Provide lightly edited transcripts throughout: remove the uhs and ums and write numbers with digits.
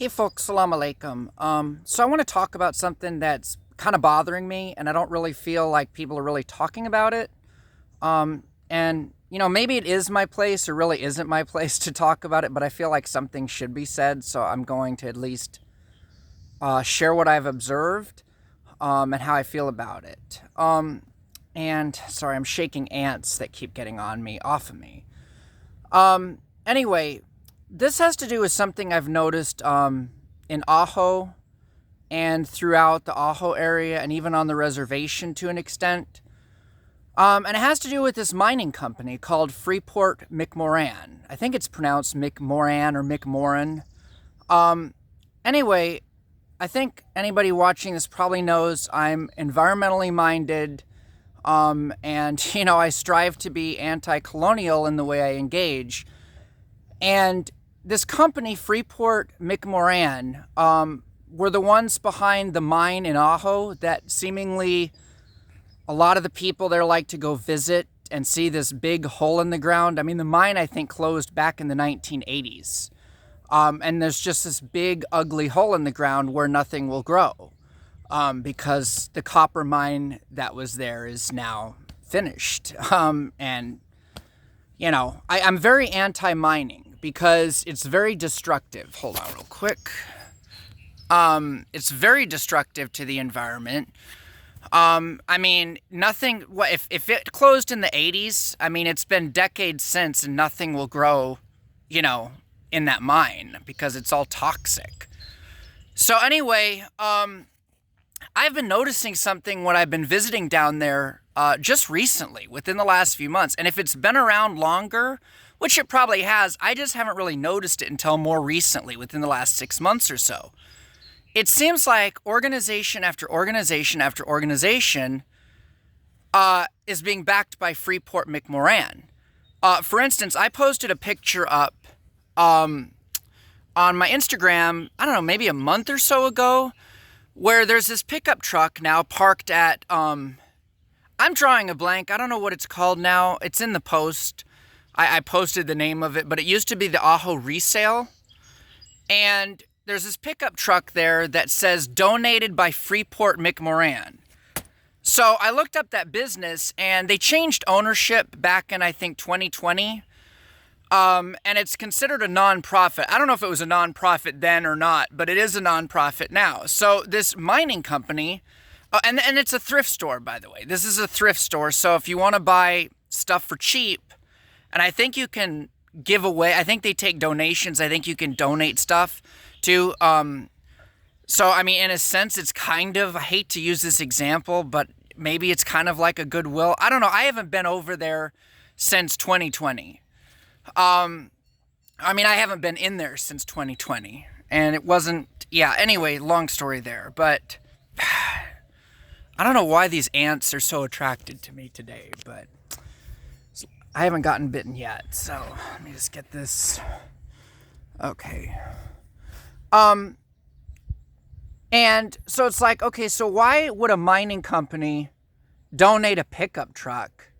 Hey folks, salam alaikum. So I want to talk about something that's kind of bothering me, and I don't really feel like people are really talking about it. And maybe it is my place or really isn't my place to talk about it, but I feel like something should be said, so I'm going to at least share what I've observed, and how I feel about it. And sorry, I'm shaking ants that keep getting on me, off of me. Anyway, this has to do with something I've noticed in Ajo and throughout the Ajo area and even on the reservation to an extent. And it has to do with this mining company called Freeport McMoran. I think it's pronounced McMoran or McMoran. Anyway, I think anybody watching this probably knows I'm environmentally minded, and I strive to be anti-colonial in the way I engage. And this company, Freeport McMoran, were the ones behind the mine in Ajo that seemingly a lot of the people there like to go visit and see this big hole in the ground. I mean, the mine, I think, closed back in the 1980s. And there's just this big, ugly hole in the ground where nothing will grow, because the copper mine that was there is now finished. I'm very anti-mining because it's very destructive. Hold on real quick. It's very destructive to the environment. Nothing, if it closed in the 80s, it's been decades since and nothing will grow, in that mine because it's all toxic. So anyway, I've been noticing something when I've been visiting down there, just recently, within the last few months. And if it's been around longer, which it probably has, I just haven't really noticed it until more recently, within the last 6 months or so. It seems like organization after organization after organization is being backed by Freeport McMoran. For instance, I posted a picture up on my Instagram, I don't know, maybe a month or so ago, where there's this pickup truck now parked at, I'm drawing a blank, I don't know what it's called now, it's in the post. I posted the name of it, but it used to be the Ajo Resale. And there's this pickup truck there that says donated by Freeport McMoran. So I looked up that business and they changed ownership back in, I think, 2020. And it's considered a non-profit. I don't know if it was a non-profit then or not, but it is a non-profit now. So this mining company, and it's a thrift store, by the way. This is a thrift store. So if you want to buy stuff for cheap, and I think you can give away, I think they take donations. I think you can donate stuff to, in a sense, it's kind of, I hate to use this example, but maybe it's kind of like a Goodwill. I don't know. I haven't been over there since 2020. I haven't been in there since 2020, and it wasn't, anyway, long story there, but I don't know why these ants are so attracted to me today, but I haven't gotten bitten yet, so let me just get this. Okay. And so it's like, okay, so why would a mining company donate a pickup truck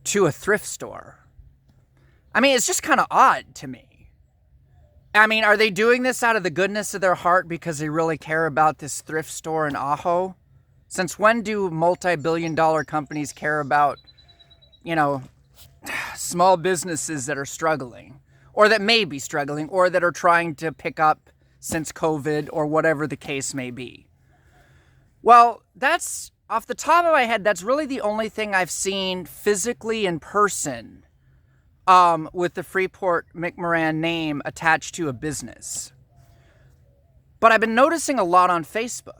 to a thrift store? It's just kind of odd to me. Are they doing this out of the goodness of their heart because they really care about this thrift store in Ajo? Since when do multi-billion-dollar companies care about, small businesses that are struggling, or that may be struggling, or that are trying to pick up since COVID, or whatever the case may be? Well, that's, off the top of my head, that's really the only thing I've seen physically in person, with the Freeport McMoran name attached to a business. But I've been noticing a lot on Facebook.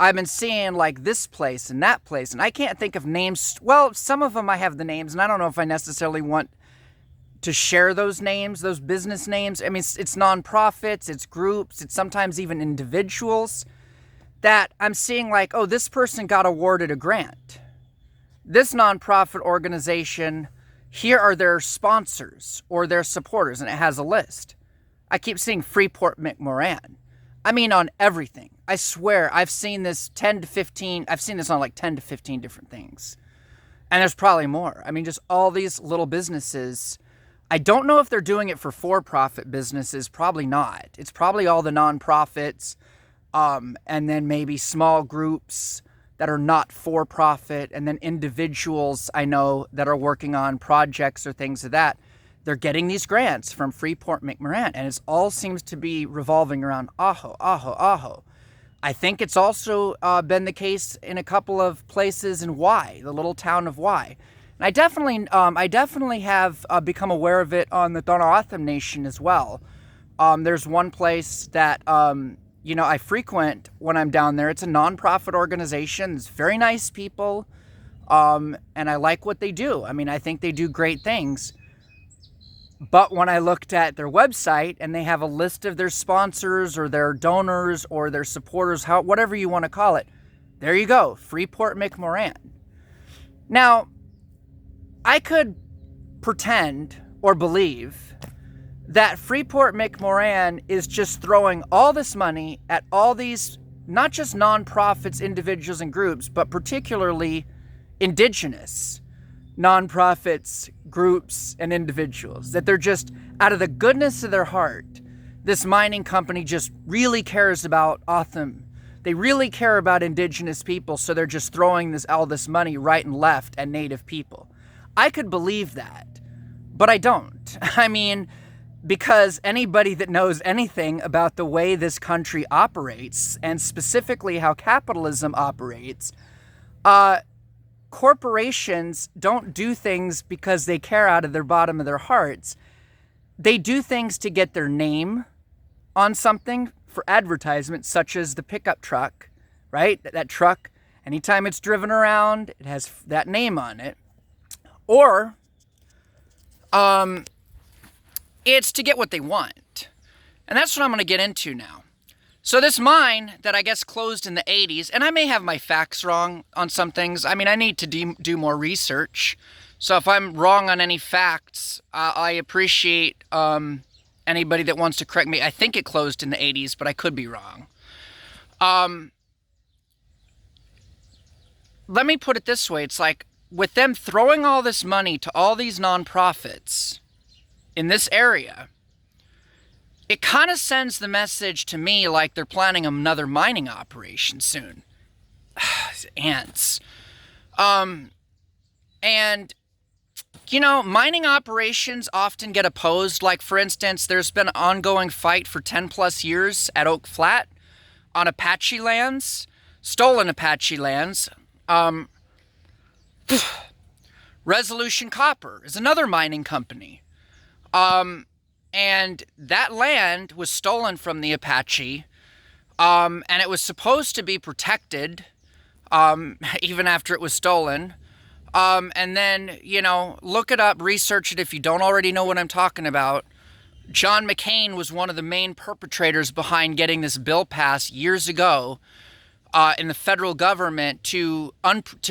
I've been seeing like this place and that place, and I can't think of names. Well, some of them I have the names, and I don't know if I necessarily want to share those names, those business names. It's nonprofits, it's groups, it's sometimes even individuals that I'm seeing like, oh, this person got awarded a grant. This nonprofit organization, here are their sponsors or their supporters, and it has a list. I keep seeing Freeport McMoran. On everything. I swear, I've seen this I've seen this on like 10 to 15 different things. And there's probably more. Just all these little businesses. I don't know if they're doing it for-profit businesses. Probably not. It's probably all the nonprofits, and then maybe small groups that are not for-profit, and then individuals I know that are working on projects or things of that. They're getting these grants from Freeport McMoran, and it all seems to be revolving around Ajo, Ajo, Ajo. I think it's also been the case in a couple of places in Y, the little town of Y. And I definitely have become aware of it on the Tohono Nation as well. There's one place that I frequent when I'm down there. It's a nonprofit organization. It's very nice people, and I like what they do. I mean, I think they do great things. But when I looked at their website and they have a list of their sponsors or their donors or their supporters, whatever you want to call it, there you go, Freeport McMoran. Now, I could pretend or believe that Freeport McMoran is just throwing all this money at all these, not just nonprofits, individuals, and groups, but particularly indigenous nonprofits, groups, and individuals. That they're just, out of the goodness of their heart, this mining company just really cares about Otham. They really care about indigenous people, so they're just throwing all this money right and left at native people. I could believe that, but I don't. I mean, because anybody that knows anything about the way this country operates, and specifically how capitalism operates, corporations don't do things because they care out of their bottom of their hearts. They do things to get their name on something for advertisement, such as the pickup truck, right? That truck, anytime it's driven around, it has that name on it. Or it's to get what they want. And that's what I'm going to get into now. So this mine that I guess closed in the 80s, and I may have my facts wrong on some things. I mean, I need to do more research. So if I'm wrong on any facts, I appreciate anybody that wants to correct me. I think it closed in the 80s, but I could be wrong. Let me put it this way. It's like, with them throwing all this money to all these nonprofits in this area, it kind of sends the message to me like they're planning another mining operation soon. Ants. And, mining operations often get opposed. Like, for instance, there's been an ongoing fight for 10 plus years at Oak Flat on Apache lands, stolen Apache lands. Resolution Copper is another mining company. And that land was stolen from the Apache, and it was supposed to be protected, even after it was stolen. And then, look it up, research it if you don't already know what I'm talking about. John McCain was one of the main perpetrators behind getting this bill passed years ago in the federal government to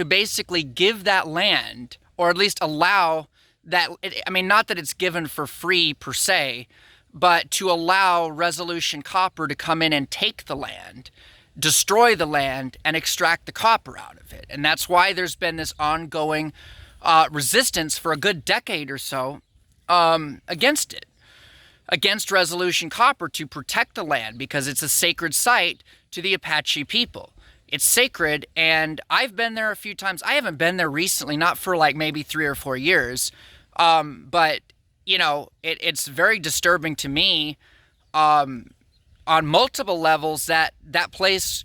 basically give that land, or at least allow that, not that it's given for free per se, but to allow Resolution Copper to come in and take the land, destroy the land, and extract the copper out of it. And that's why there's been this ongoing resistance for a good decade or so against it, against Resolution Copper, to protect the land, because it's a sacred site to the Apache people. It's sacred, and I've been there a few times. I haven't been there recently, not for like maybe 3 or 4 years. But, it's very disturbing to me on multiple levels that place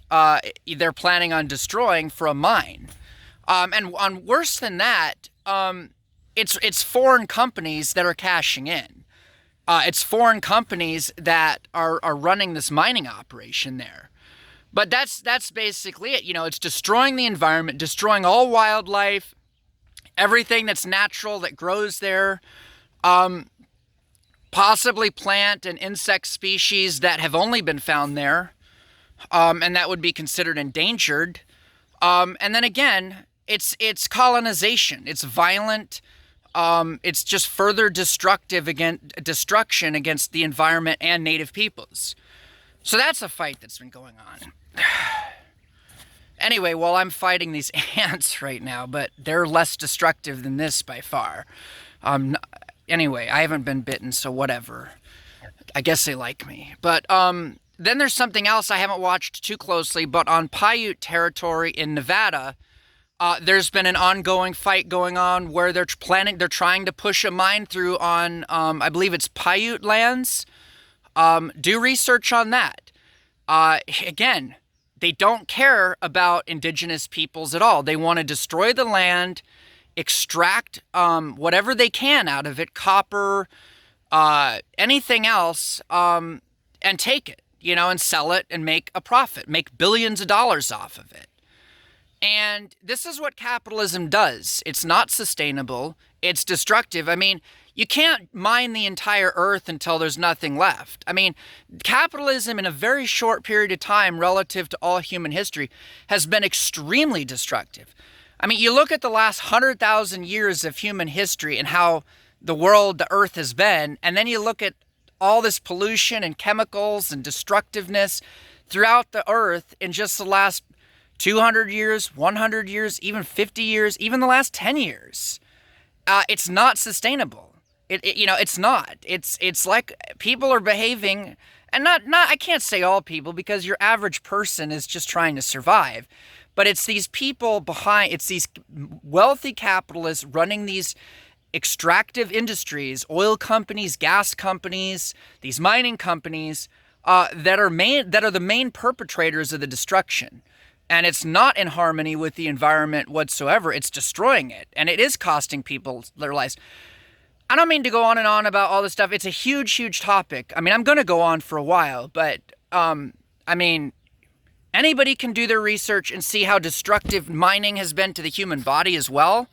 they're planning on destroying for a mine. And on worse than that, it's foreign companies that are cashing in. It's foreign companies that are running this mining operation there. But that's basically it. It's destroying the environment, destroying all wildlife, everything that's natural that grows there, possibly plant and insect species that have only been found there, and that would be considered endangered. And then again, it's colonization. It's violent. It's just further destruction against the environment and native peoples. So that's a fight that's been going on. Anyway, well, I'm fighting these ants right now, but they're less destructive than this by far. anyway, I haven't been bitten, so whatever. I guess they like me. But then there's something else I haven't watched too closely, but on Paiute territory in Nevada, there's been an ongoing fight going on where they're trying to push a mine through on, I believe it's Paiute lands. Do research on that. Again, they don't care about indigenous peoples at all. They want to destroy the land, extract whatever they can out of it, copper, anything else, and take it, and sell it and make a profit, make billions of dollars off of it. And this is what capitalism does. It's not sustainable. It's destructive. I mean, you can't mine the entire earth until there's nothing left. I mean, capitalism in a very short period of time relative to all human history has been extremely destructive. I mean, you look at the last 100,000 years of human history and how the world, the earth has been, and then you look at all this pollution and chemicals and destructiveness throughout the earth in just the last 200 years, 100 years, even 50 years, even the last 10 years. It's not sustainable. It's not. It's like people are behaving, and not I can't say all people, because your average person is just trying to survive. But it's these people behind, it's these wealthy capitalists running these extractive industries, oil companies, gas companies, these mining companies, that are the main perpetrators of the destruction. And it's not in harmony with the environment whatsoever. It's destroying it. And it is costing people their lives. I don't mean to go on and on about all this stuff. It's a huge, huge topic. I mean, I'm going to go on for a while. But, I mean, anybody can do their research and see how destructive mining has been to the human body as well.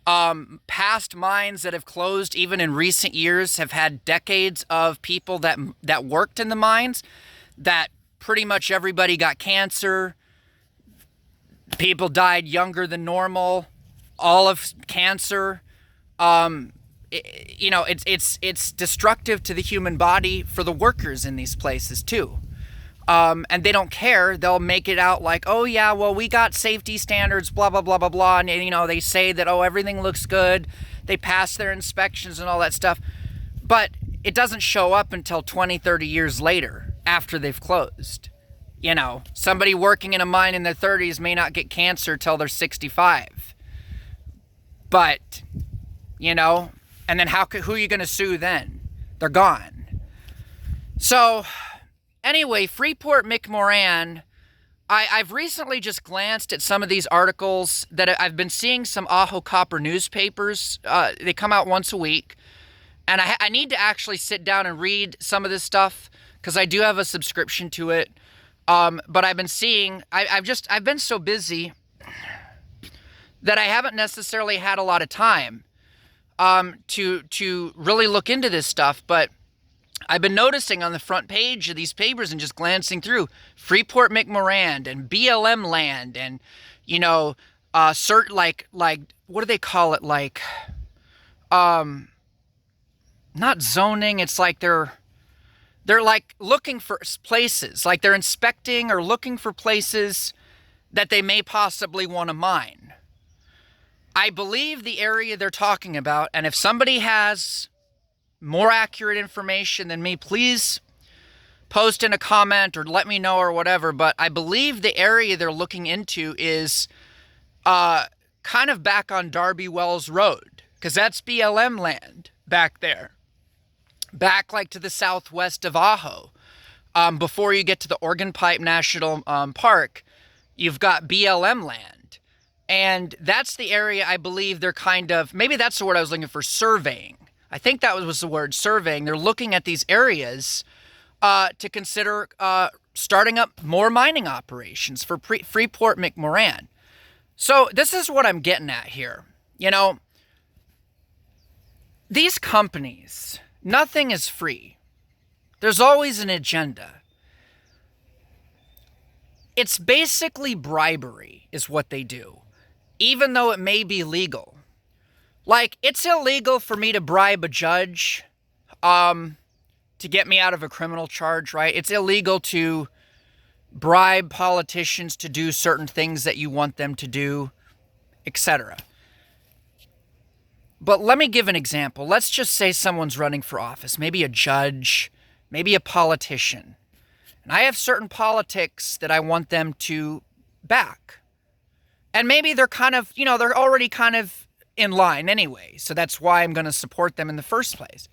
Past mines that have closed, even in recent years, have had decades of people that worked in the mines, that pretty much everybody got cancer. People died younger than normal, all of cancer. It's destructive to the human body for the workers in these places too. And they don't care. They'll make it out like, oh yeah, well, we got safety standards, blah, blah, blah, blah, blah. And, they say that, oh, everything looks good. They pass their inspections and all that stuff. But it doesn't show up until 20, 30 years later after they've closed. Somebody working in a mine in their 30s may not get cancer till they're 65. But, and then who are you going to sue then? They're gone. So, anyway, Freeport McMoran, I've recently just glanced at some of these articles that I've been seeing some Ajo Copper newspapers. They come out once a week. And I need to actually sit down and read some of this stuff because I do have a subscription to it. But I've been seeing, I've been so busy that I haven't necessarily had a lot of time, to really look into this stuff. But I've been noticing on the front page of these papers and just glancing through Freeport McMoran and BLM land and, certain like, what do they call it? Like, not zoning. It's like they're like looking for places, like they're inspecting or looking for places that they may possibly want to mine. I believe the area they're talking about, and if somebody has more accurate information than me, please post in a comment or let me know or whatever, but I believe the area they're looking into is kind of back on Darby Wells Road, because that's BLM land back there. Back like to the southwest of Ajo, before you get to the Organ Pipe National Park, you've got BLM land. And that's the area I believe they're maybe that's the word I was looking for, surveying. I think that was the word, surveying. They're looking at these areas to consider starting up more mining operations for Freeport McMoran. So this is what I'm getting at here. These companies, nothing is free. There's always an agenda. It's basically bribery is what they do, even though it may be legal. Like, it's illegal for me to bribe a judge to get me out of a criminal charge, right? It's illegal to bribe politicians to do certain things that you want them to do, etc. But let me give an example. Let's just say someone's running for office, maybe a judge, maybe a politician. And I have certain politics that I want them to back. And maybe they're kind of, they're already kind of in line anyway. So that's why I'm going to support them in the first place.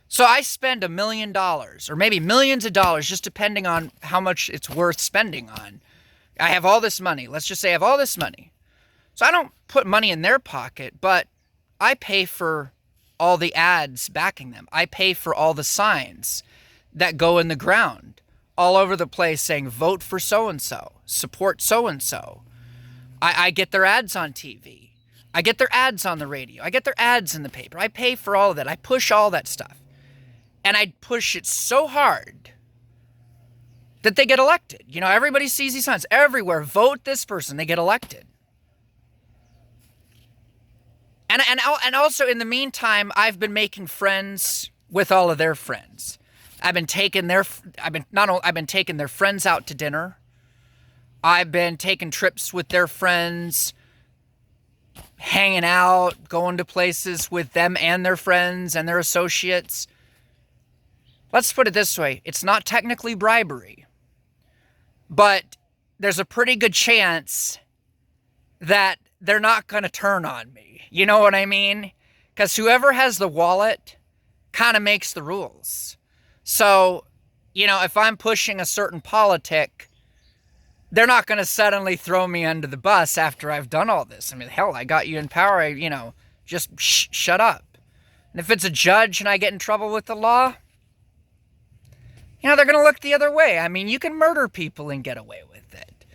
So I spend $1 million or maybe millions of dollars, just depending on how much it's worth spending on. I have all this money. Let's just say I have all this money. So I don't put money in their pocket, but I pay for all the ads backing them. I pay for all the signs that go in the ground all over the place saying, vote for so-and-so, support so-and-so. I get their ads on TV. I get their ads on the radio. I get their ads in the paper. I pay for all of that. I push all that stuff. And I push it so hard that they get elected. Everybody sees these signs everywhere. Vote this person. They get elected. And also in the meantime, I've been making friends with all of their friends. I've been taking their friends out to dinner. I've been taking trips with their friends, hanging out, going to places with them and their friends and their associates. Let's put it this way. It's not technically bribery, but there's a pretty good chance that they're not going to turn on me. You know what I mean? Because whoever has the wallet kind of makes the rules. So, if I'm pushing a certain politic, they're not going to suddenly throw me under the bus after I've done all this. I mean, hell, I got you in power. Just shut up. And if it's a judge and I get in trouble with the law, they're going to look the other way. I mean, you can murder people and get away with it.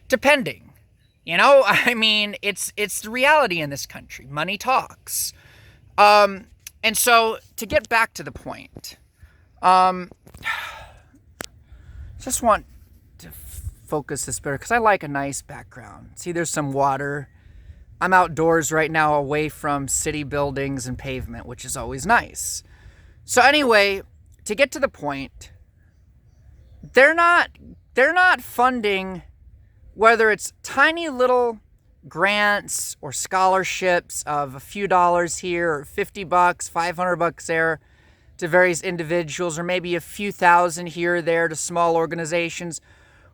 Depending. It's the reality in this country. Money talks. And so, to get back to the point, just want to focus this better because I like a nice background. See, there's some water. I'm outdoors right now away from city buildings and pavement, which is always nice. So anyway, to get to the point, they're not funding, whether it's tiny little grants or scholarships of a few dollars here or $50, $500 there to various individuals, or maybe a few thousand here or there to small organizations,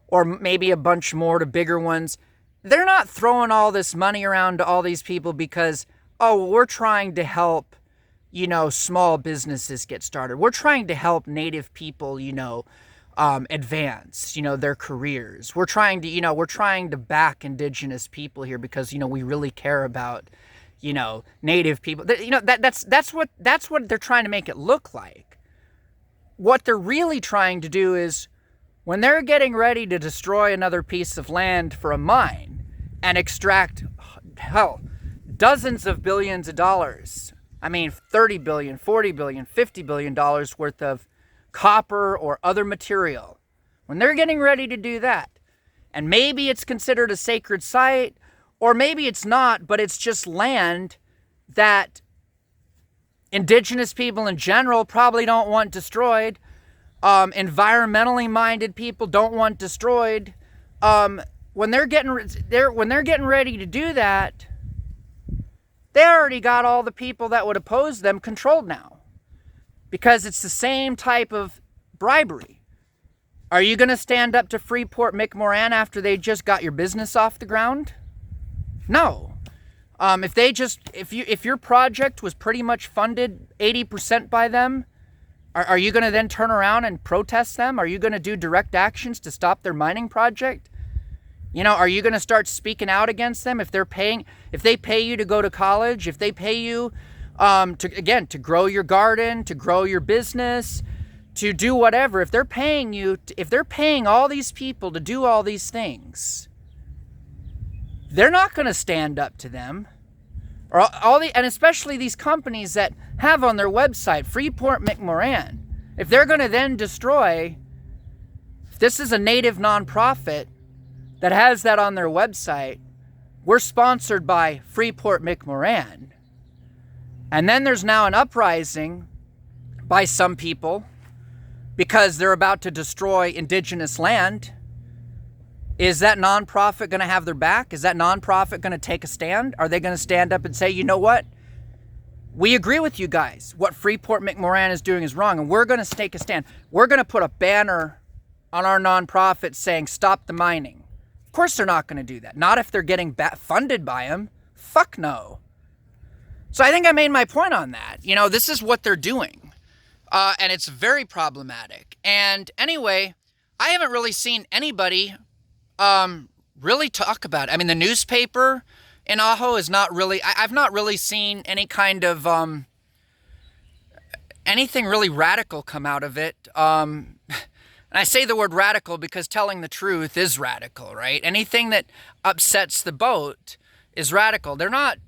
or maybe a bunch more to bigger ones. They're not throwing all this money around to all these people because, we're trying to help, small businesses get started. We're trying to help Native people, advance, their careers. We're trying to back Indigenous people here because, we really care about, Native people. That's what they're trying to make it look like. What they're really trying to do is, when they're getting ready to destroy another piece of land for a mine and extract, dozens of billions of dollars, $30 billion, $40 billion, $50 billion worth of copper or other material, when they're getting ready to do that, and maybe it's considered a sacred site, or maybe it's not, but it's just land that Indigenous people in general probably don't want destroyed. Environmentally minded people don't want destroyed. When they're getting ready to do that, they already got all the people that would oppose them controlled now, because it's the same type of bribery. Are you going to stand up to Freeport McMoran after they just got your business off the ground? No. If your project was pretty much funded 80% by them, are you going to then turn around and protest them? Are you going to do direct actions to stop their mining project? Are you going to start speaking out against them if they pay you to go to college, if they pay you to grow your garden, to grow your business, to do whatever? If they're paying all these people to do all these things, they're not going to stand up to them. And especially these companies that have on their website Freeport McMoran. If they're going to then destroy, if this is a Native nonprofit that has that on their website, we're sponsored by Freeport McMoran. And then there's now an uprising by some people because they're about to destroy Indigenous land. Is that nonprofit going to have their back? Is that nonprofit going to take a stand? Are they going to stand up and say, you know what? we agree with you guys. What Freeport McMoran is doing is wrong, and we're going to take a stand. We're going to put a banner on our nonprofit saying, stop the mining. Of course they're not going to do that. Not if they're getting funded by them. Fuck no. So I think I made my point on that. This is what they're doing. And it's very problematic. And anyway, I haven't really seen anybody really talk about it. I mean, the newspaper in Ajo is not really, I've not really seen any kind of, anything really radical come out of it. And I say the word radical because telling the truth is radical, right? Anything that upsets the boat is radical. They're not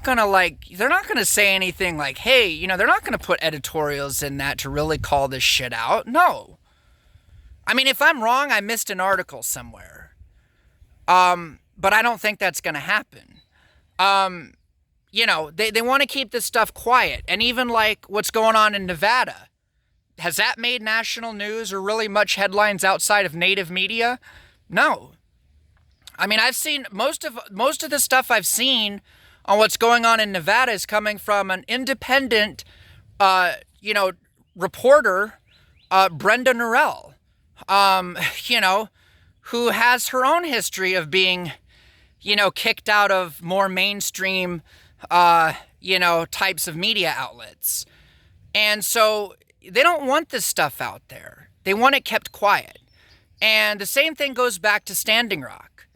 gonna say anything like, hey, they're not gonna put editorials in that to really call this shit out. No. I mean, if I'm wrong, I missed an article somewhere. But I don't think that's gonna happen. They want to keep this stuff quiet. And even like what's going on in Nevada, has that made national news or really much headlines outside of native media? No. I mean, I've seen most of the stuff I've seen on what's going on in Nevada is coming from an independent, reporter, Brenda Norell, who has her own history of being, kicked out of more mainstream, types of media outlets. And so they don't want this stuff out there. They want it kept quiet. And the same thing goes back to Standing Rock.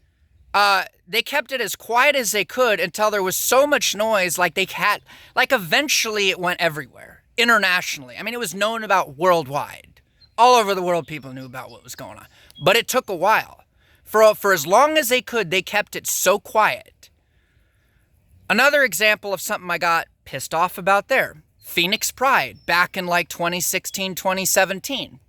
They kept it as quiet as they could until there was so much noise, like eventually it went everywhere, internationally. I mean, it was known about worldwide. All over the world, people knew about what was going on. But it took a while. For as long as they could, they kept it so quiet. Another example of something I got pissed off about there, Phoenix Pride, back in like 2016, 2017.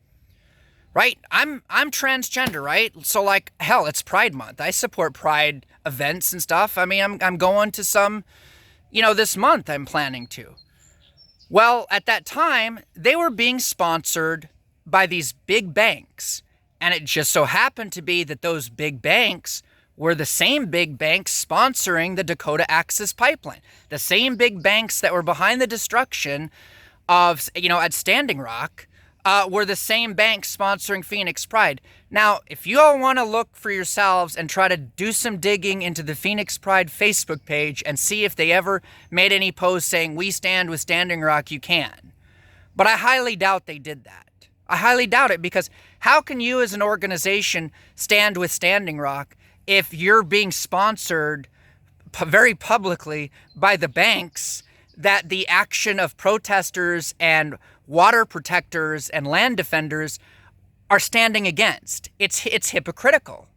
Right? I'm transgender, right? So like, hell, it's Pride Month. I support Pride events and stuff. I mean, I'm going to some, this month I'm planning to. Well, at that time, they were being sponsored by these big banks. And it just so happened to be that those big banks were the same big banks sponsoring the Dakota Access Pipeline. The same big banks that were behind the destruction of, at Standing Rock, were the same banks sponsoring Phoenix Pride. Now, if you all want to look for yourselves and try to do some digging into the Phoenix Pride Facebook page and see if they ever made any posts saying, we stand with Standing Rock, you can. But I highly doubt they did that. I highly doubt it, because how can you as an organization stand with Standing Rock if you're being sponsored very publicly by the banks that the action of protesters and water protectors and land defenders are standing against? It's hypocritical.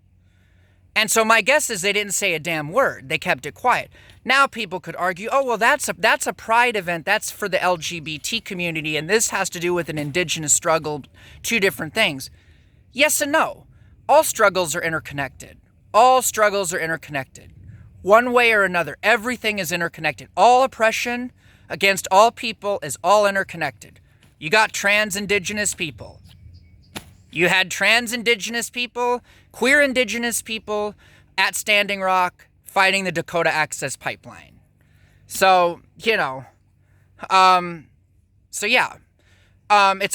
And so my guess is they didn't say a damn word. They kept it quiet. Now people could argue, oh, well, that's a pride event. That's for the LGBT community, and this has to do with an indigenous struggle, two different things. Yes and no. All struggles are interconnected. All struggles are interconnected. One way or another, everything is interconnected. All oppression against all people is all interconnected. You got trans indigenous people. You had trans indigenous people, queer indigenous people at Standing Rock fighting the Dakota Access Pipeline. So, it's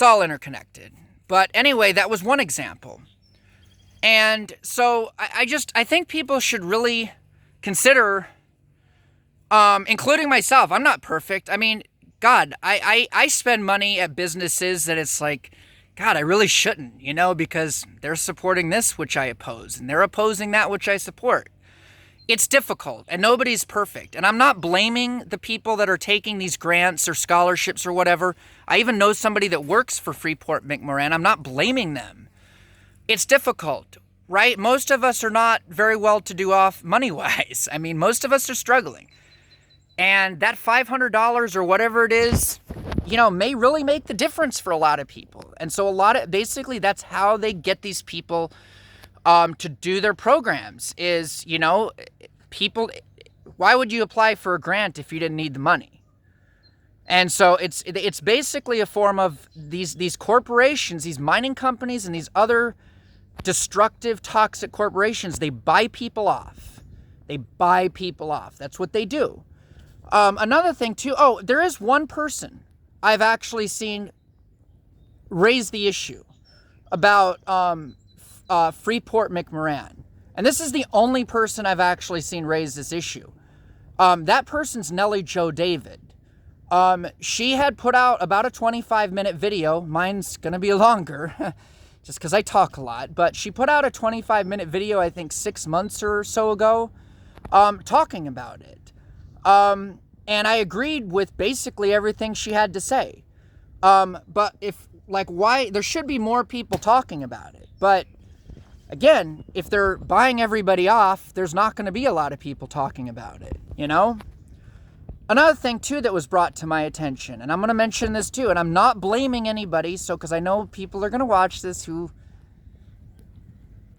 all interconnected. But anyway, that was one example. And so I think people should really consider, including myself. I'm not perfect. I mean, God, I spend money at businesses that it's like, God, I really shouldn't, because they're supporting this, which I oppose, and they're opposing that, which I support. It's difficult, and nobody's perfect. And I'm not blaming the people that are taking these grants or scholarships or whatever. I even know somebody that works for Freeport McMoran. I'm not blaming them. It's difficult, right? Most of us are not very well to do off money-wise. I mean, most of us are struggling. And that $500 or whatever it is, may really make the difference for a lot of people. And so basically that's how they get these people to do their programs is, people, why would you apply for a grant if you didn't need the money? And so it's basically a form of these corporations, these mining companies and these other destructive, toxic corporations. They buy people off. That's what they do. Another thing too, oh, there is one person I've actually seen raise the issue about Freeport McMoran. And this is the only person I've actually seen raise this issue. That person's Nellie Jo David. She had put out about a 25-minute video. Mine's going to be longer, just because I talk a lot. But she put out a 25-minute video, I think 6 months or so ago, talking about it. And I agreed with basically everything she had to say. But why, there should be more people talking about it. But again, if they're buying everybody off, there's not going to be a lot of people talking about it, you know? Another thing too that was brought to my attention, and I'm going to mention this too, and I'm not blaming anybody, so, because I know people are going to watch this who,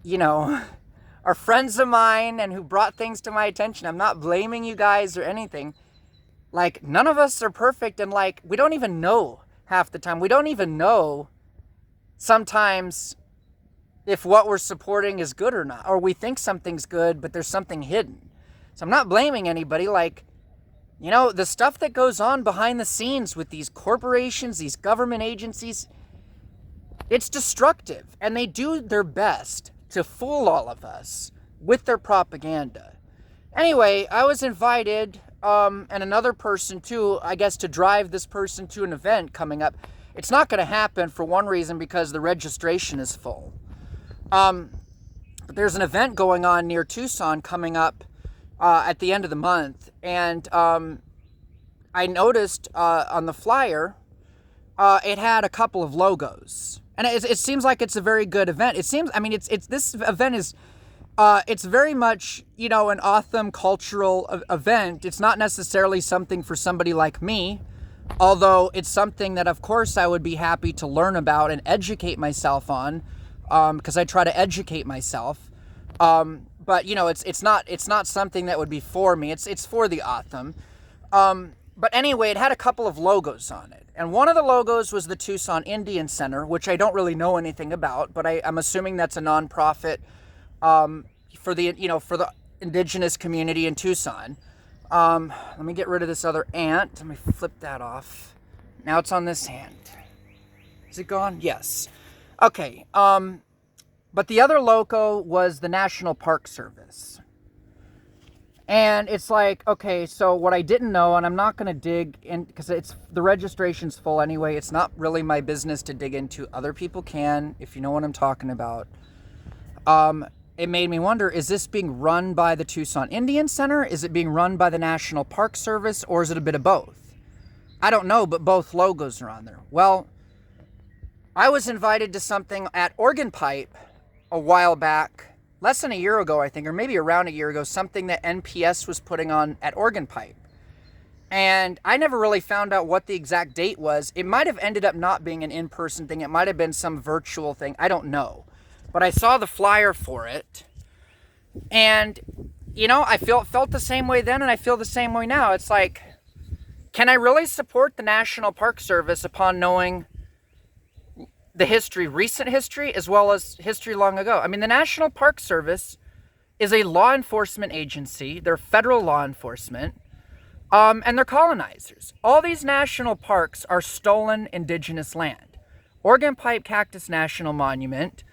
you know, are friends of mine and who brought things to my attention. I'm not blaming you guys or anything. Like, none of us are perfect, and like, we don't even know half the time. We don't even know sometimes if what we're supporting is good or not, or we think something's good, but there's something hidden. So I'm not blaming anybody. Like, you know, the stuff that goes on behind the scenes with these corporations, these government agencies, it's destructive, and they do their best to fool all of us with their propaganda. Anyway, I was invited, and another person too, I guess, to drive this person to an event coming up. It's not going to happen for one reason, because the registration is full. But there's an event going on near Tucson coming up at the end of the month, and I noticed on the flyer it had a couple of logos, and it seems like it's a very good event. It seems, I mean, it's this event is it's very much, you know, an awesome cultural event. It's not necessarily something for somebody like me, although it's something that, of course, I would be happy to learn about and educate myself on, because I try to educate myself. But you know, it's not something that would be for me. It's for the Otham. But anyway, it had a couple of logos on it, and one of the logos was the Tucson Indian Center, which I don't really know anything about, but I'm assuming that's a nonprofit for the indigenous community in Tucson. Let me get rid of this other ant. Let me flip that off. Now it's on this hand. Is it gone? Yes. Okay. But the other logo was the National Park Service. And it's like, okay, so what I didn't know, and I'm not going to dig in, because the registration's full anyway. It's not really my business to dig into. Other people can, if you know what I'm talking about. It made me wonder, is this being run by the Tucson Indian Center? Is it being run by the National Park Service? Or is it a bit of both? I don't know, but both logos are on there. Well, I was invited to something at Organ Pipe a while back, less than a year ago, I think, or maybe around a year ago, something that NPS was putting on at Organ Pipe. And I never really found out what the exact date was. It might have ended up not being an in-person thing. It might have been some virtual thing. I don't know. But I saw the flyer for it. And, you know, I felt the same way then, and I feel the same way now. It's like, can I really support the National Park Service upon knowing the history, recent history, as well as history long ago? I mean, the National Park Service is a law enforcement agency. They're federal law enforcement, and they're colonizers. All these national parks are stolen indigenous land. Organ Pipe Cactus National Monument,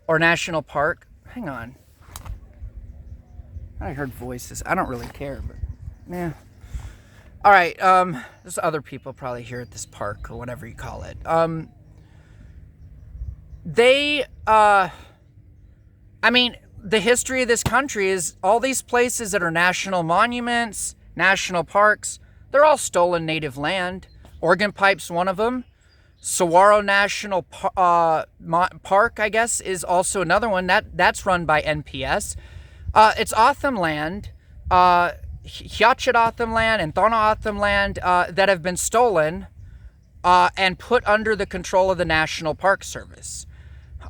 or National Park. Hang on. I heard voices. I don't really care, but yeah. All right. There's other people probably here at this park, or whatever you call it. I mean, the history of this country is all these places that are national monuments, national parks, they're all stolen native land. Organ Pipe's one of them. Saguaro National Park, I guess, is also another one. That's run by NPS. It's Otham land, Hyachet Otham land and Thona Otham land that have been stolen and put under the control of the National Park Service.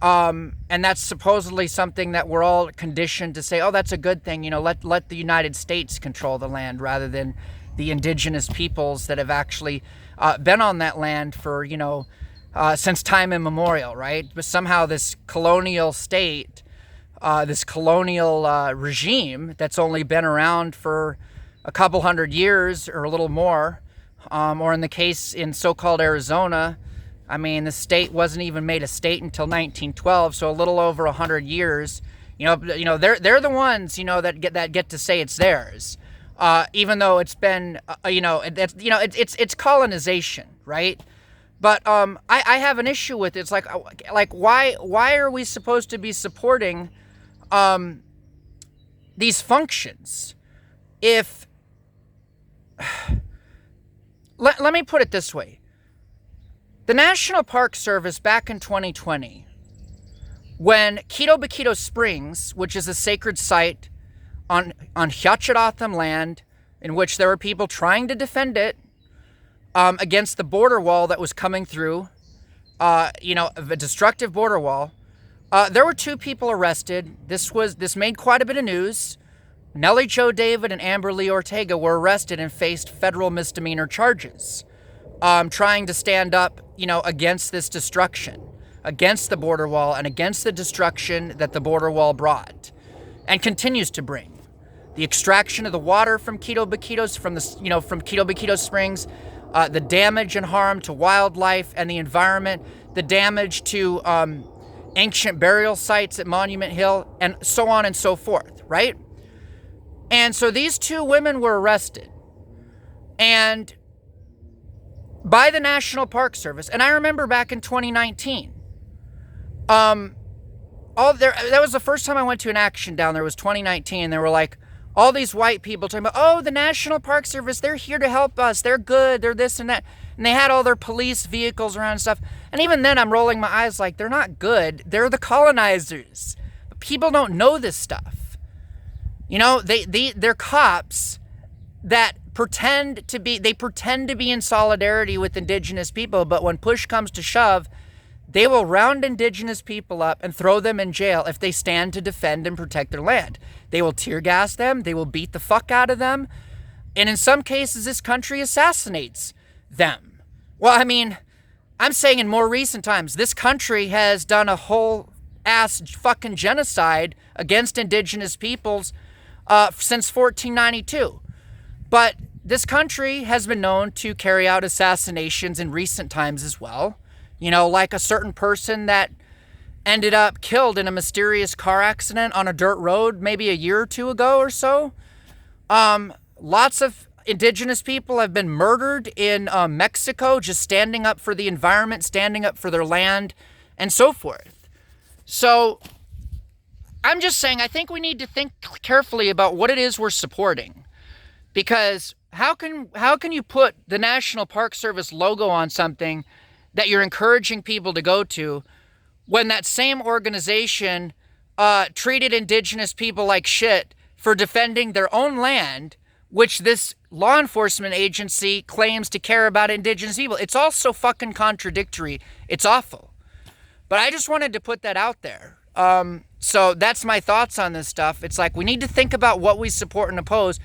And that's supposedly something that we're all conditioned to say, oh, that's a good thing. You know, let the United States control the land rather than the indigenous peoples that have actually been on that land for, you know, since time immemorial, right? But somehow this colonial state, this colonial regime that's only been around for a couple hundred years or a little more, or in the case in so-called Arizona, I mean, the state wasn't even made a state until 1912, so a little over 100 years. They're the ones, that get to say it's theirs, even though it's been, it's colonization, right? But I have an issue with it. It's like why are we supposed to be supporting these functions if let me put it this way. The National Park Service back in 2020, when Quitobaquito Springs, which is a sacred site on Hiachidatham land, in which there were people trying to defend it against the border wall that was coming through, a destructive border wall, there were 2 people arrested. This made quite a bit of news. Nellie Jo David and Amber Lee Ortega were arrested and faced federal misdemeanor charges, trying to stand up, against this destruction, against the border wall and against the destruction that the border wall brought and continues to bring. The extraction of the water from Quitobaquito, from Quitobaquito Springs, the damage and harm to wildlife and the environment, the damage to ancient burial sites at Monument Hill, and so on and so forth, right? And so these 2 women were arrested, and by the National Park Service. And I remember back in 2019, that was the first time I went to an action down there, was 2019, and they were like, all these white people talking about, oh, the National Park Service, they're here to help us, they're good, they're this and that. And they had all their police vehicles around and stuff. And even then I'm rolling my eyes like, they're not good, they're the colonizers. But people don't know this stuff. They're cops that pretend to be in solidarity with Indigenous people, but when push comes to shove, they will round Indigenous people up and throw them in jail if they stand to defend and protect their land. They will tear gas them, they will beat the fuck out of them, and in some cases this country assassinates them. Well, I mean, I'm saying in more recent times, this country has done a whole ass fucking genocide against Indigenous peoples since 1492. But this country has been known to carry out assassinations in recent times as well. Like a certain person that ended up killed in a mysterious car accident on a dirt road maybe a year or 2 ago or so. Lots of Indigenous people have been murdered in Mexico, just standing up for the environment, standing up for their land, and so forth. So I'm just saying, I think we need to think carefully about what it is we're supporting. Because how can you put the National Park Service logo on something that you're encouraging people to go to when that same organization treated Indigenous people like shit for defending their own land, which this law enforcement agency claims to care about Indigenous people? It's all so fucking contradictory. It's awful. But I just wanted to put that out there. So that's my thoughts on this stuff. It's like we need to think about what we support and oppose.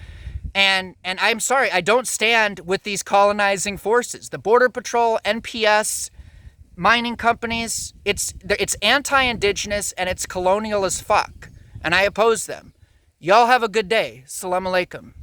And I'm sorry, I don't stand with these colonizing forces. The Border Patrol, NPS, mining companies, it's anti-Indigenous and it's colonial as fuck. And I oppose them. Y'all have a good day. Assalamu alaikum.